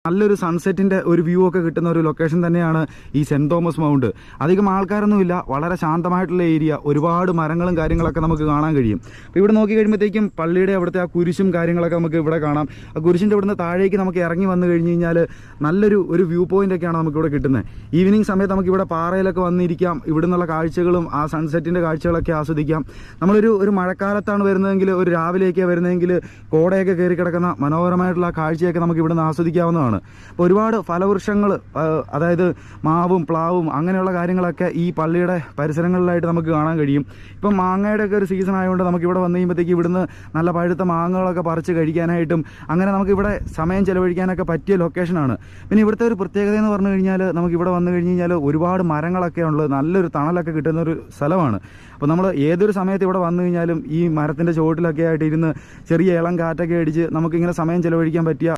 നല്ലൊരു സൺസെറ്റിൻ്റെ ഒരു വ്യൂ ഒക്കെ കിട്ടുന്ന ഒരു ലൊക്കേഷൻ തന്നെയാണ് ഈ സെൻറ് തോമസ് മൗണ്ട്. അധികം ആൾക്കാരൊന്നുമില്ല, വളരെ ശാന്തമായിട്ടുള്ള ഏരിയ, ഒരുപാട് മരങ്ങളും കാര്യങ്ങളൊക്കെ നമുക്ക് കാണാൻ കഴിയും. അപ്പോൾ ഇവിടെ നോക്കി കഴിയുമ്പോഴത്തേക്കും പള്ളിയുടെ അവിടുത്തെ ആ കുരിശും കാര്യങ്ങളൊക്കെ നമുക്ക് ഇവിടെ കാണാം. ആ കുരിശിൻ്റെ ഇവിടുന്ന് താഴേക്ക് നമുക്ക് ഇറങ്ങി വന്നു കഴിഞ്ഞ് കഴിഞ്ഞാൽ നല്ലൊരു വ്യൂ പോയിൻ്റൊക്കെയാണ് നമുക്കിവിടെ കിട്ടുന്നത്. ഈവനിങ് സമയത്ത് നമുക്കിവിടെ പാറയിലൊക്കെ വന്നിരിക്കാം, ഇവിടെ നിന്നുള്ള കാഴ്ചകളും ആ സൺസെറ്റിൻ്റെ കാഴ്ചകളൊക്കെ ആസ്വദിക്കാം. നമ്മളൊരു മഴക്കാലത്താണ് വരുന്നതെങ്കിൽ, ഒരു രാവിലെയൊക്കെയാണ് വരുന്നതെങ്കിൽ കോടയൊക്കെ കയറി കിടക്കുന്ന മനോഹരമായിട്ടുള്ള കാഴ്ചയൊക്കെ നമുക്ക് ഇവിടെ നിന്ന് ആസ്വദിക്കാവുന്നതാണ്. അപ്പോൾ ഒരുപാട് ഫലവൃക്ഷങ്ങൾ, അതായത് മാവും പ്ലാവും അങ്ങനെയുള്ള കാര്യങ്ങളൊക്കെ ഈ പള്ളിയുടെ പരിസരങ്ങളിലായിട്ട് നമുക്ക് കാണാൻ കഴിയും. ഇപ്പം മാങ്ങയുടെ ഒക്കെ ഒരു സീസൺ ആയതുകൊണ്ട് നമുക്കിവിടെ വന്നു കഴിയുമ്പോഴത്തേക്ക് ഇവിടുന്ന് നല്ല പഴുത്ത മാങ്ങകളൊക്കെ പറിച്ച് കഴിക്കാനായിട്ടും അങ്ങനെ നമുക്കിവിടെ സമയം ചിലവഴിക്കാനൊക്കെ പറ്റിയ ലൊക്കേഷനാണ്. പിന്നെ ഇവിടുത്തെ ഒരു പ്രത്യേകത എന്ന് പറഞ്ഞു കഴിഞ്ഞാൽ നമുക്കിവിടെ വന്നു കഴിഞ്ഞ് കഴിഞ്ഞാൽ ഒരുപാട് മരങ്ങളൊക്കെ ഉള്ളത്, നല്ലൊരു തണലൊക്കെ കിട്ടുന്ന ഒരു സ്ഥലമാണ്. അപ്പോൾ നമ്മൾ ഏതൊരു സമയത്ത് ഇവിടെ വന്നു കഴിഞ്ഞാലും ഈ മരത്തിൻ്റെ ചുവട്ടിലൊക്കെ ആയിട്ട് ഇരുന്ന് ചെറിയ ഇളം കാറ്റൊക്കെ അടിച്ച് നമുക്കിങ്ങനെ സമയം ചിലവഴിക്കാൻ പറ്റിയ